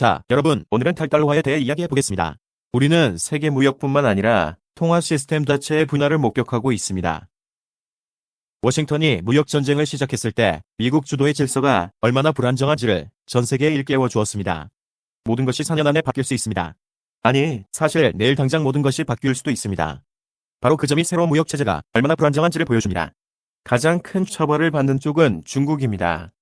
자, 여러분, 오늘은 탈달러화에 대해 이야기해 보겠습니다. 우리는 세계 무역뿐만 아니라 통화 시스템 자체의 분화를 목격하고 있습니다. 워싱턴이 무역 전쟁을 시작했을 때 미국 주도의 질서가 얼마나 불안정한지를 전 세계에 일깨워 주었습니다. 모든 것이 4년 안에 바뀔 수 있습니다. 아니, 사실 내일 당장 모든 것이 바뀔 수도 있습니다. 바로 그 점이 새로운 무역 체제가 얼마나 불안정한지를 보여줍니다. 가장 큰 처벌을 받는 쪽은 중국입니다.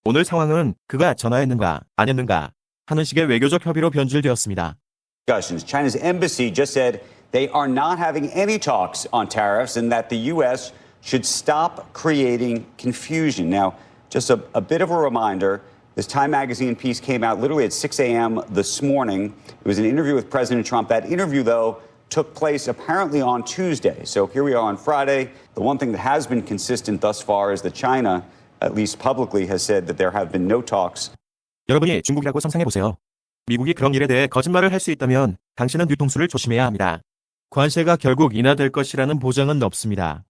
오늘 상황은 그가 전화했는가 안 했는가 하는 식의 외교적 협의로 변질되었습니다. China's embassy just said they are not having any talks on tariffs and that the U.S. should stop creating confusion. Now, just a bit of a reminder, this Time magazine piece came out literally at 6 a.m. this morning. It was an interview with President Trump. That interview, though, took place apparently on Tuesday. So here we are on Friday. The one thing that has been consistent thus far is that China, at least publicly, has said that there have been no talks. 여러분이 중국이라고 상상해보세요. 미국이 그런 일에 대해 거짓말을 할 수 있다면 당신은 뒤통수를 조심해야 합니다. 관세가 결국 인하될 것이라는 보장은 없습니다.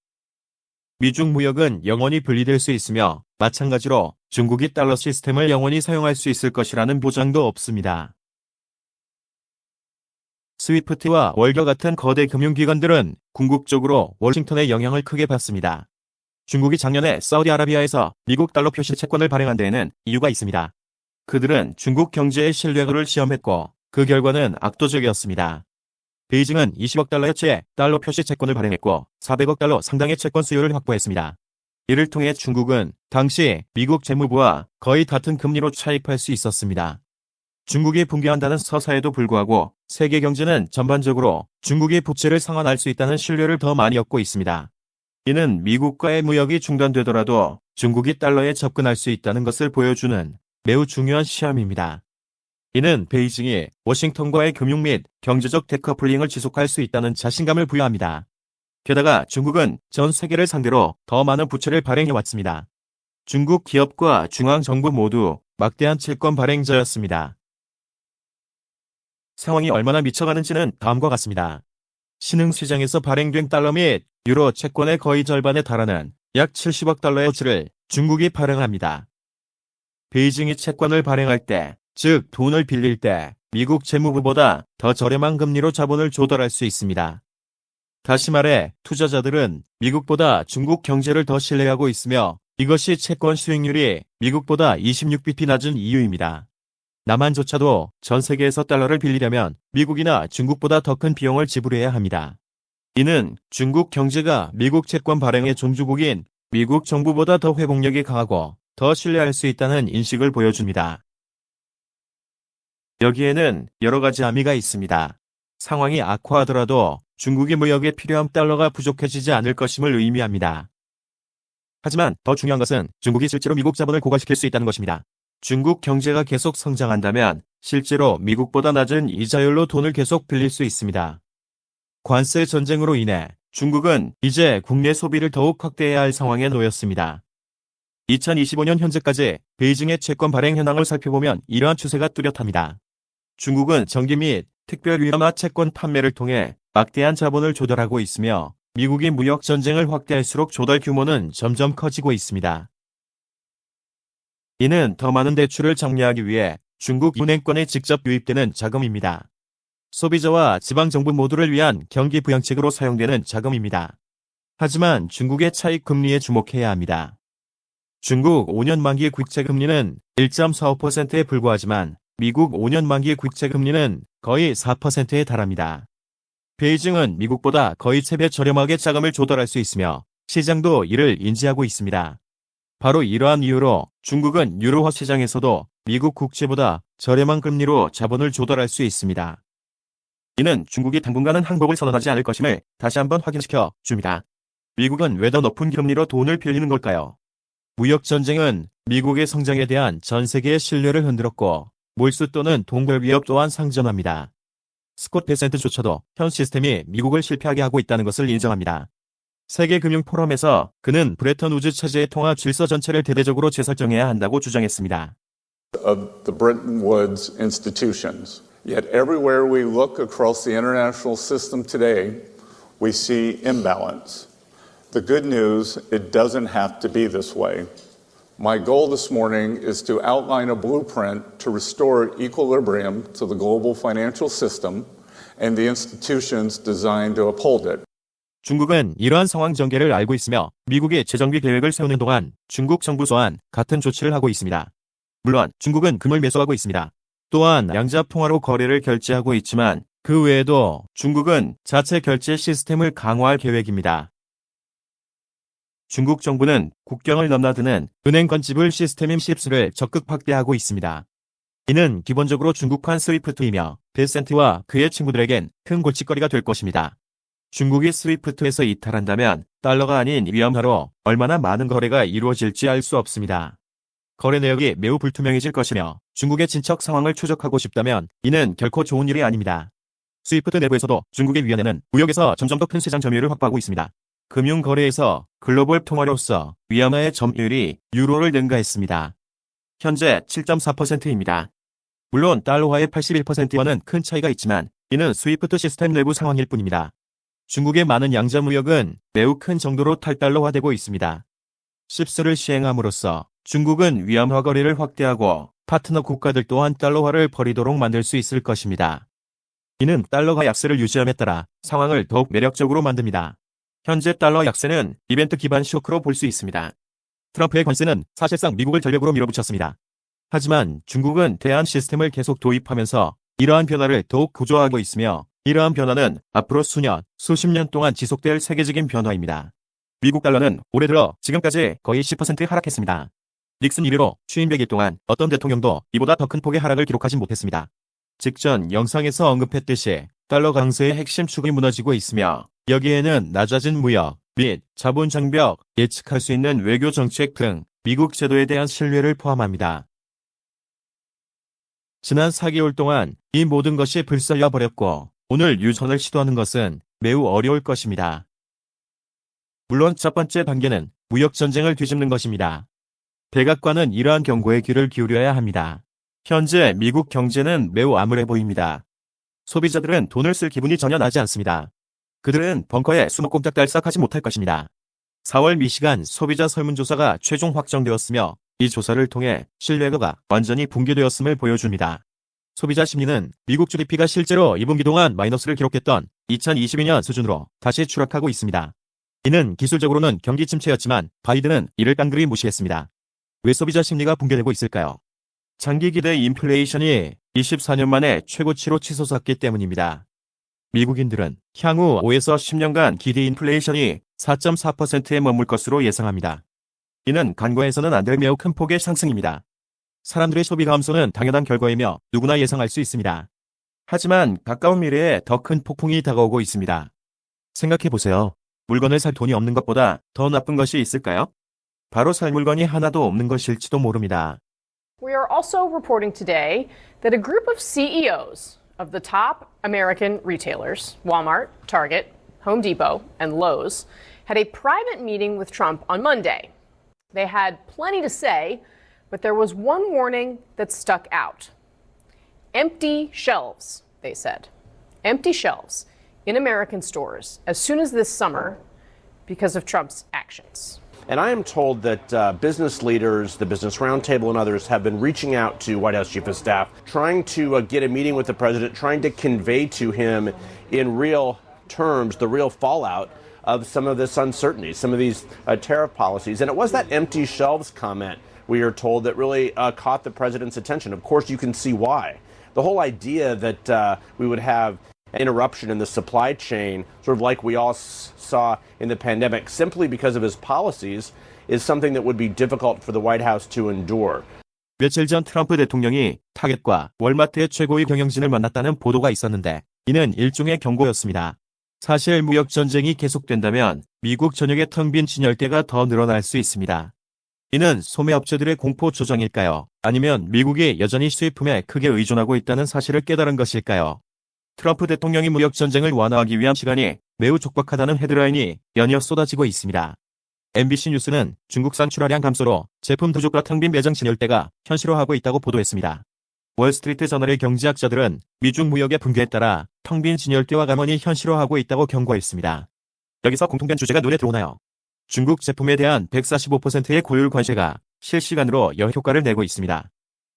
미중 무역은 영원히 분리될 수 있으며 마찬가지로 중국이 달러 시스템을 영원히 사용할 수 있을 것이라는 보장도 없습니다. 스위프트와 월겨 같은 거대 금융기관들은 궁극적으로 워싱턴의 영향을 크게 받습니다. 중국이 작년에 사우디아라비아에서 미국 달러 표시 채권을 발행한 데에는 이유가 있습니다. 그들은 중국 경제의 신뢰도를 시험했고 그 결과는 압도적이었습니다. 베이징은 20억 달러어치의 달러 표시 채권을 발행했고 400억 달러 상당의 채권 수요를 확보했습니다. 이를 통해 중국은 당시 미국 재무부와 거의 같은 금리로 차입할 수 있었습니다. 중국이 붕괴한다는 서사에도 불구하고 세계 경제는 전반적으로 중국의 부채를 상환할 수 있다는 신뢰를 더 많이 얻고 있습니다. 이는 미국과의 무역이 중단되더라도 중국이 달러에 접근할 수 있다는 것을 보여주는 매우 중요한 시험입니다. 이는 베이징이 워싱턴과의 금융 및 경제적 데커플링을 지속할 수 있다는 자신감을 부여합니다. 게다가 중국은 전 세계를 상대로 더 많은 부채를 발행해왔습니다. 중국 기업과 중앙정부 모두 막대한 채권 발행자였습니다. 상황이 얼마나 미쳐가는지는 다음과 같습니다. 신흥시장에서 발행된 달러 및 유로 채권의 거의 절반에 달하는 약 70억 달러의 어치를 중국이 발행합니다. 베이징이 채권을 발행할 때, 즉 돈을 빌릴 때 미국 재무부보다 더 저렴한 금리로 자본을 조달할 수 있습니다. 다시 말해 투자자들은 미국보다 중국 경제를 더 신뢰하고 있으며 이것이 채권 수익률이 미국보다 26bp 낮은 이유입니다. 남한조차도 전 세계에서 달러를 빌리려면 미국이나 중국보다 더 큰 비용을 지불해야 합니다. 이는 중국 경제가 미국 채권 발행의 종주국인 미국 정부보다 더 회복력이 강하고 더 신뢰할 수 있다는 인식을 보여줍니다. 여기에는 여러 가지 함의가 있습니다. 상황이 악화하더라도 중국이 무역에 필요한 달러가 부족해지지 않을 것임을 의미합니다. 하지만 더 중요한 것은 중국이 실제로 미국 자본을 고갈시킬 수 있다는 것입니다. 중국 경제가 계속 성장한다면 실제로 미국보다 낮은 이자율로 돈을 계속 빌릴 수 있습니다. 관세 전쟁으로 인해 중국은 이제 국내 소비를 더욱 확대해야 할 상황에 놓였습니다. 2025년 현재까지 베이징의 채권 발행 현황을 살펴보면 이러한 추세가 뚜렷합니다. 중국은 정기 및 특별 위험화 채권 판매를 통해 막대한 자본을 조달하고 있으며 미국이 무역 전쟁을 확대할수록 조달 규모는 점점 커지고 있습니다. 이는 더 많은 대출을 정리하기 위해 중국 은행권에 직접 유입되는 자금입니다. 소비자와 지방정부 모두를 위한 경기 부양책으로 사용되는 자금입니다. 하지만 중국의 차익 금리에 주목해야 합니다. 중국 5년 만기 국채 금리는 1.45%에 불과하지만 미국 5년 만기 국채 금리는 거의 4%에 달합니다. 베이징은 미국보다 거의 3배 저렴하게 자금을 조달할 수 있으며 시장도 이를 인지하고 있습니다. 바로 이러한 이유로 중국은 유로화 시장에서도 미국 국채보다 저렴한 금리로 자본을 조달할 수 있습니다. 이는 중국이 당분간은 항복을 선언하지 않을 것임을 다시 한번 확인시켜 줍니다. 미국은 왜 더 높은 금리로 돈을 빌리는 걸까요? 무역 전쟁은 미국의 성장에 대한 전 세계의 신뢰를 흔들었고 몰수 또는 동결 위협 또한 상존합니다. 스콧 베센트조차도 현 시스템이 미국을 실패하게 하고 있다는 것을 인정합니다. 세계금융포럼에서 그는 브레턴 우즈 체제의 통화 질서 전체를 대대적으로 재설정해야 한다고 주장했습니다. Of the Bretton Woods institutions. Yet everywhere we look across the international system today, we see imbalance. The good news, it doesn't have to be this way. My goal this morning is to outline a blueprint to restore equilibrium to the global financial system and the institutions designed to uphold it. 중국은 이러한 상황 전개를 알고 있으며 미국이 재정비 계획을 세우는 동안 중국 정부 또한 같은 조치를 하고 있습니다. 물론 중국은 금을 매수하고 있습니다. 또한 양자 통화로 거래를 결제하고 있지만 그 외에도 중국은 자체 결제 시스템을 강화할 계획입니다. 중국 정부는 국경을 넘나드는 은행 건지불 시스템인 칩스를 적극 확대하고 있습니다. 이는 기본적으로 중국판 스위프트이며 베센트와 그의 친구들에겐 큰 골칫거리가 될 것입니다. 중국이 스위프트에서 이탈한다면 달러가 아닌 위안화로 얼마나 많은 거래가 이루어질지 알 수 없습니다. 거래 내역이 매우 불투명해질 것이며 중국의 진척 상황을 추적하고 싶다면 이는 결코 좋은 일이 아닙니다. 스위프트 내부에서도 중국의 위안화는 무역에서 점점 더 큰 시장 점유율을 확보하고 있습니다. 금융거래에서 글로벌 통화로서 위안화의 점유율이 유로를 능가했습니다. 현재 7.4%입니다. 물론 달러화의 81%와는 큰 차이가 있지만 이는 스위프트 시스템 내부 상황일 뿐입니다. 중국의 많은 양자 무역은 매우 큰 정도로 탈달러화되고 있습니다. 칩스를 시행함으로써 중국은 위안화 거래를 확대하고 파트너 국가들 또한 달러화를 버리도록 만들 수 있을 것입니다. 이는 달러가 약세를 유지함에 따라 상황을 더욱 매력적으로 만듭니다. 현재 달러 약세는 이벤트 기반 쇼크로 볼 수 있습니다. 트럼프의 관세는 사실상 미국을 전력으로 밀어붙였습니다. 하지만 중국은 대안 시스템을 계속 도입하면서 이러한 변화를 더욱 구조화하고 있으며 이러한 변화는 앞으로 수년, 수십 년 동안 지속될 세계적인 변화입니다. 미국 달러는 올해 들어 지금까지 거의 10% 하락했습니다. 닉슨 이래로 취임 100일 동안 어떤 대통령도 이보다 더 큰 폭의 하락을 기록하지 못했습니다. 직전 영상에서 언급했듯이 달러 강세의 핵심 축이 무너지고 있으며 여기에는 낮아진 무역 및 자본 장벽, 예측할 수 있는 외교 정책 등 미국 제도에 대한 신뢰를 포함합니다. 지난 4개월 동안 이 모든 것이 불살려 버렸고 오늘 유전을 시도하는 것은 매우 어려울 것입니다. 물론 첫 번째 단계는 무역전쟁을 뒤집는 것입니다. 백악관은 이러한 경고에 귀를 기울여야 합니다. 현재 미국 경제는 매우 암울해 보입니다. 소비자들은 돈을 쓸 기분이 전혀 나지 않습니다. 그들은 벙커에 숨어 꼼짝달싹하지 못할 것입니다. 4월 미시간 소비자 설문조사가 최종 확정되었으며 이 조사를 통해 신뢰도가 완전히 붕괴되었음을 보여줍니다. 소비자 심리는 미국 GDP가 실제로 2분기 동안 마이너스를 기록했던 2022년 수준으로 다시 추락하고 있습니다. 이는 기술적으로는 경기 침체였지만 바이든은 이를 깡그리 무시했습니다. 왜 소비자 심리가 붕괴되고 있을까요? 장기 기대 인플레이션이 24년 만에 최고치로 치솟았기 때문입니다. 미국인들은 향후 5에서 10년간 기대 인플레이션이 4.4%에 머물 것으로 예상합니다. 이는 간과해서는 안 될 매우 큰 폭의 상승입니다. 사람들의 소비 감소는 당연한 결과이며 누구나 예상할 수 있습니다. 하지만 가까운 미래에 더 큰 폭풍이 다가오고 있습니다. 생각해보세요. 물건을 살 돈이 없는 것보다 더 나쁜 것이 있을까요? 바로 살 물건이 하나도 없는 것일지도 모릅니다. We are also reporting today that a group of CEOs of the top American retailers, Walmart, Target, Home Depot, and Lowe's, had a private meeting with Trump on Monday. They had plenty to say, but there was one warning that stuck out. Empty shelves, they said. Empty shelves in American stores as soon as this summer because of Trump's actions. And I am told that business leaders, the Business Roundtable and others have been reaching out to White House Chief of Staff, trying to get a meeting with the president, trying to convey to him in real terms the real fallout of some of this uncertainty, some of these tariff policies. And it was that empty shelves comment, we are told, that really caught the president's attention. Of course, you can see why. The whole idea that we would have interruption in the supply chain, sort of like we all saw in the pandemic, simply because of his policies, is something that would be difficult for the White House to endure. 며칠 전 트럼프 대통령이 타겟과 월마트의 최고위 경영진을 만났다는 보도가 있었는데 이는 일종의 경고였습니다. 사실 무역 전쟁이 계속된다면 미국 전역의 텅 빈 진열대가 더 늘어날 수 있습니다. 이는 소매업체들의 공포 조정일까요? 아니면 미국이 여전히 수입품에 크게 의존하고 있다는 사실을 깨달은 것일까요? 트럼프 대통령이 무역 전쟁을 완화하기 위한 시간이 매우 촉박하다는 헤드라인이 연이어 쏟아지고 있습니다. MBC 뉴스는 중국산 출하량 감소로 제품 부족과 텅 빈 매장 진열대가 현실화하고 있다고 보도했습니다. 월스트리트 저널의 경제학자들은 미중 무역의 붕괴에 따라 텅 빈 진열대와 감원이 현실화하고 있다고 경고했습니다. 여기서 공통된 주제가 눈에 들어오나요? 중국 제품에 대한 145%의 고율 관세가 실시간으로 역효과를 내고 있습니다.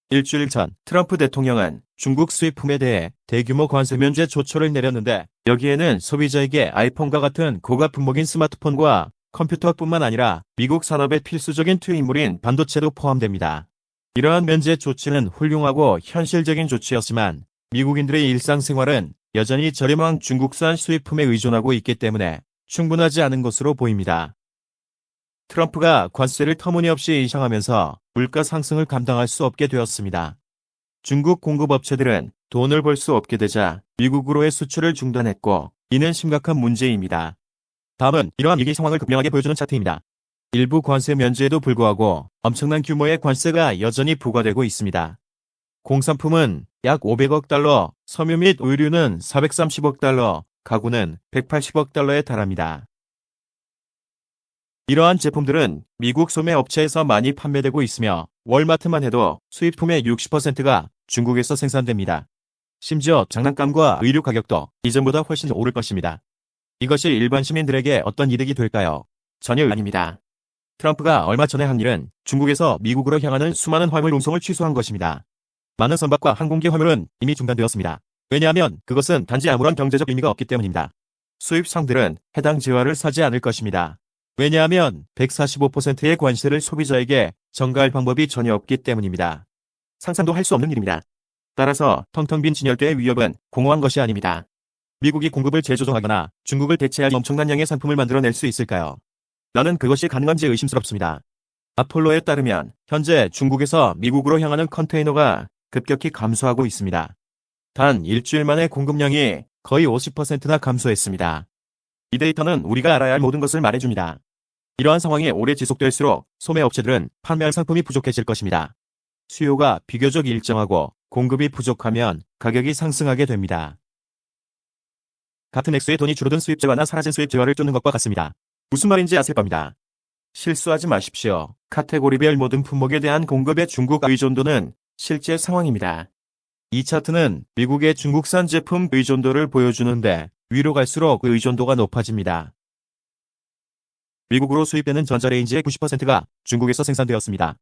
일주일 전 트럼프 대통령은 중국 수입품에 대해 대규모 관세 면제 조처를 내렸는데 여기에는 소비자에게 아이폰과 같은 고가 품목인 스마트폰과 컴퓨터뿐만 아니라 미국 산업의 필수적인 투입물인 반도체도 포함됩니다. 이러한 면제 조치는 훌륭하고 현실적인 조치였지만 미국인들의 일상생활은 여전히 저렴한 중국산 수입품에 의존하고 있기 때문에 충분하지 않은 것으로 보입니다. 트럼프가 관세를 터무니없이 인상하면서 물가 상승을 감당할 수 없게 되었습니다. 중국 공급업체들은 돈을 벌 수 없게 되자 미국으로의 수출을 중단했고 이는 심각한 문제입니다. 다음은 이러한 위기 상황을 극명하게 보여주는 차트입니다. 일부 관세 면제에도 불구하고 엄청난 규모의 관세가 여전히 부과되고 있습니다. 공산품은 약 500억 달러, 섬유 및 의류는 430억 달러, 가구는 180억 달러에 달합니다. 이러한 제품들은 미국 소매 업체에서 많이 판매되고 있으며 월마트만 해도 수입품의 60%가 중국에서 생산됩니다. 심지어 장난감과 의류 가격도 이전보다 훨씬 오를 것입니다. 이것이 일반 시민들에게 어떤 이득이 될까요? 전혀 아닙니다. 트럼프가 얼마 전에 한 일은 중국에서 미국으로 향하는 수많은 화물 운송을 취소한 것입니다. 많은 선박과 항공기 화물은 이미 중단되었습니다. 왜냐하면 그것은 단지 아무런 경제적 의미가 없기 때문입니다. 수입상들은 해당 재화를 사지 않을 것입니다. 왜냐하면 145%의 관세를 소비자에게 전가할 방법이 전혀 없기 때문입니다. 상상도 할 수 없는 일입니다. 따라서 텅텅 빈 진열대의 위협은 공허한 것이 아닙니다. 미국이 공급을 재조정하거나 중국을 대체할 엄청난 양의 상품을 만들어낼 수 있을까요? 나는 그것이 가능한지 의심스럽습니다. 아폴로에 따르면 현재 중국에서 미국으로 향하는 컨테이너가 급격히 감소하고 있습니다. 단 일주일 만에 공급량이 거의 50%나 감소했습니다. 이 데이터는 우리가 알아야 할 모든 것을 말해줍니다. 이러한 상황이 오래 지속될수록 소매 업체들은 판매할 상품이 부족해질 것입니다. 수요가 비교적 일정하고 공급이 부족하면 가격이 상승하게 됩니다. 같은 액수의 돈이 줄어든 수입 재화나 사라진 수입 재화를 쫓는 것과 같습니다. 무슨 말인지 아실 겁니다. 실수하지 마십시오. 카테고리별 모든 품목에 대한 공급의 중국 의존도는 실제 상황입니다. 이 차트는 미국의 중국산 제품 의존도를 보여주는데 위로 갈수록 의존도가 높아집니다. 미국으로 수입되는 전자레인지의 90%가 중국에서 생산되었습니다.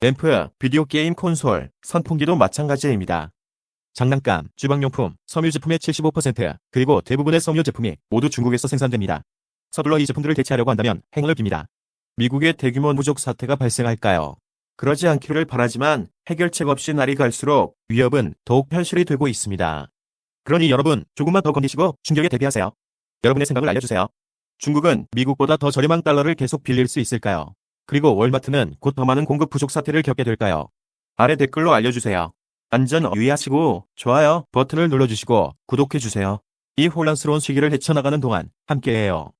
램프, 비디오 게임 콘솔, 선풍기도 마찬가지입니다. 장난감, 주방용품, 섬유 제품의 75%, 그리고 대부분의 섬유 제품이 모두 중국에서 생산됩니다. 서둘러 이 제품들을 대체하려고 한다면 행운을 빕니다. 미국의 대규모 무역 사태가 발생할까요? 그러지 않기를 바라지만 해결책 없이 날이 갈수록 위협은 더욱 현실이 되고 있습니다. 그러니 여러분, 조금만 더 견디시고 충격에 대비하세요. 여러분의 생각을 알려주세요. 중국은 미국보다 더 저렴한 달러를 계속 빌릴 수 있을까요? 그리고 월마트는 곧 더 많은 공급 부족 사태를 겪게 될까요? 아래 댓글로 알려주세요. 안전 유의하시고 좋아요 버튼을 눌러주시고 구독해주세요. 이 혼란스러운 시기를 헤쳐나가는 동안 함께해요.